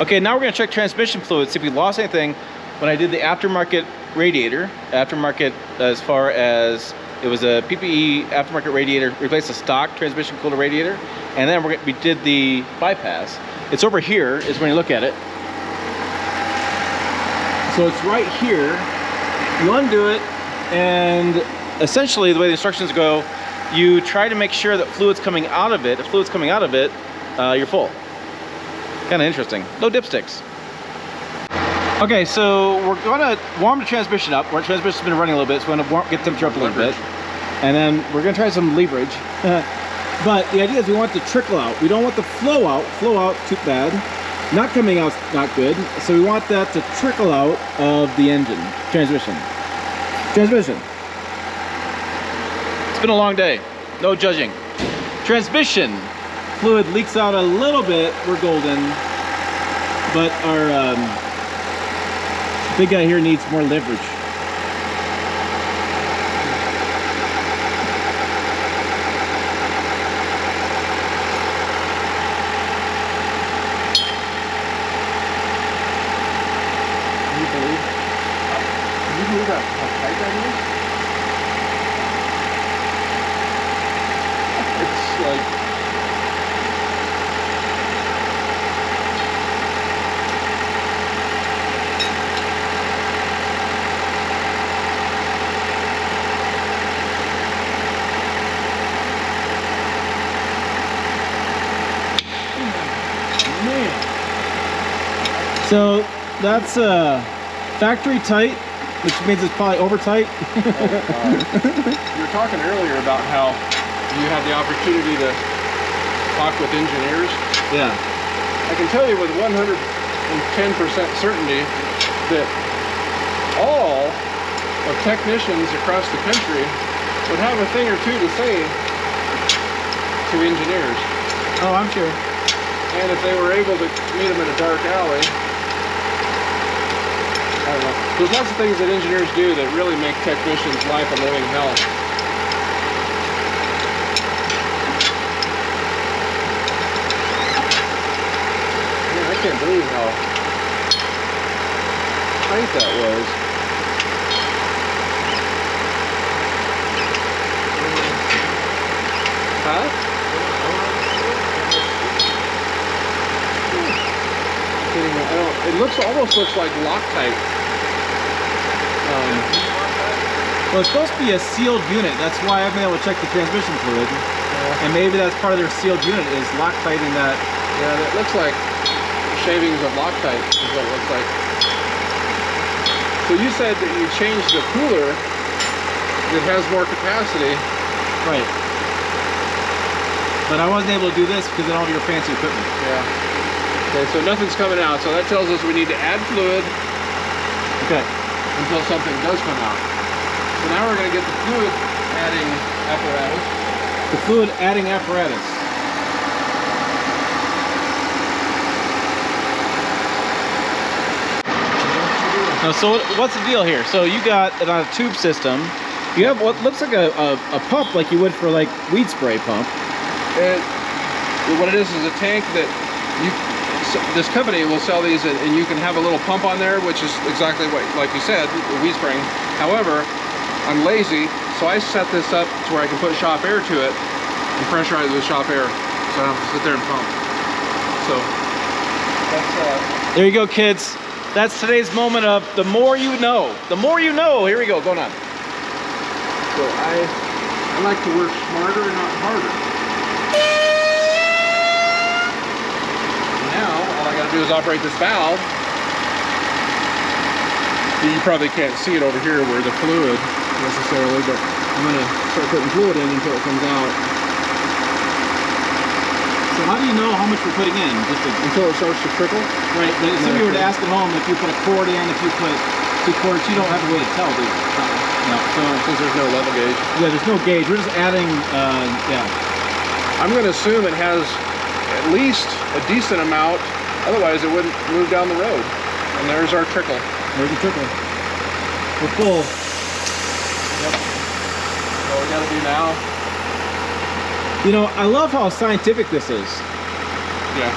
Okay, now we're gonna check transmission fluid, see if we lost anything when I did the aftermarket radiator. Aftermarket as far as it was a PPE aftermarket radiator, replaced a stock transmission cooler radiator. And then we did the bypass. It's over here is when you look at it. So it's right here. You undo it, and essentially the way the instructions go, you try to make sure that fluid's coming out of it. If fluid's coming out of it, you're full. Kind of interesting. No dipsticks. Okay, so we're gonna warm the transmission up. Our transmission's been running a little bit, so we're gonna get the temperature up a little bit. And then we're gonna try some leverage. But the idea is we want the trickle out. We don't want the flow out. Flow out, too bad. Not coming out, not good. So we want that to trickle out of the engine. Transmission. Transmission. It's been a long day. No judging. Transmission. Fluid leaks out a little bit. We're golden. But our big guy here needs more leverage. So that's factory tight, which means it's probably over tight. You were talking earlier about how you had the opportunity to talk with engineers. Yeah. I can tell you with 110% certainty that all of technicians across the country would have a thing or two to say to engineers. Oh, I'm sure. And if they were able to meet them in a dark alley, I don't know. There's lots of things that engineers do that really make technicians' life a living hell. Man, I can't believe how tight that was. Huh? It almost looks like Loctite. Well, it's supposed to be a sealed unit. That's why I've been able to check the transmission fluid. And maybe that's part of their sealed unit is Loctite in that. Yeah, that looks like shavings of Loctite is what it looks like. So you said that you changed the cooler that has more capacity. Right. But I wasn't able to do this because of all your fancy equipment. Yeah. Okay, so nothing's coming out, so that tells us we need to add fluid. Okay. Until something does come out. So now we're going to get the fluid adding apparatus. The fluid adding apparatus. Now, so what's the deal here? So you got it on a tube system. You have what looks like a pump like you would for like weed spray pump. And what it is a tank that this company will sell these, and you can have a little pump on there, which is exactly what, like you said, the weed spraying. However, I'm lazy, so I set this up to where I can put shop air to it and pressurize it with shop air, so I don't have to sit there and pump. So that's there you go, kids. That's today's moment of the more you know. The more you know. Here we go. Going on. So I like to work smarter, not harder. Now, all I got to do is operate this valve. You probably can't see it over here where the fluid necessarily, but I'm going to start putting fluid in until it comes out. So how do you know how much we're putting in? Just until it starts to trickle? Right, but if you were to ask at home if you put a quart in, if you put 2 quarts, you don't have a way to tell, do you? No, so since there's no level gauge. Yeah, there's no gauge. We're just adding, yeah. I'm going to assume it has at least a decent amount, otherwise it wouldn't move down the road. And there's our trickle. There's the trickle. We're full. Yep. All we got to do now. You know, I love how scientific this is. Yeah.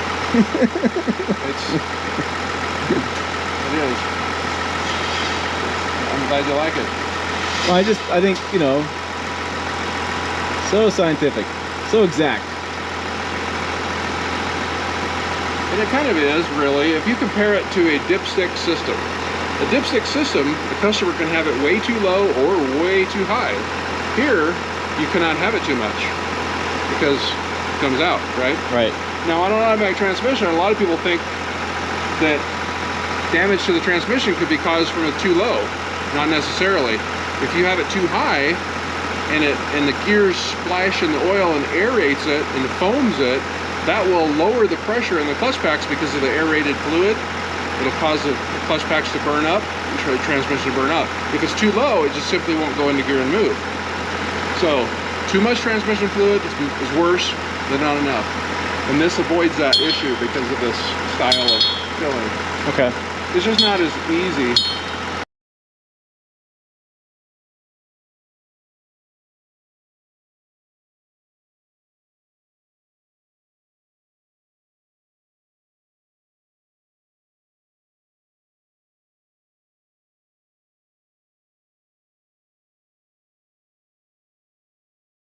It is. I'm glad you like it. Well, I think, you know, so scientific, so exact. And it kind of is, really, if you compare it to a dipstick system. A dipstick system, the customer can have it way too low or way too high. Here, you cannot have it too much because it comes out, right? Right. Now, on an automatic transmission, a lot of people think that damage to the transmission could be caused from it too low. Not necessarily. If you have it too high and the gears splash in the oil and aerates it and foams it, that will lower the pressure in the clutch packs because of the aerated fluid. It'll cause the clutch packs to burn up and the transmission to burn up. If it's too low, it just simply won't go into gear and move. So, too much transmission fluid is worse than not enough. And this avoids that issue because of this style of filling. Okay. It's just not as easy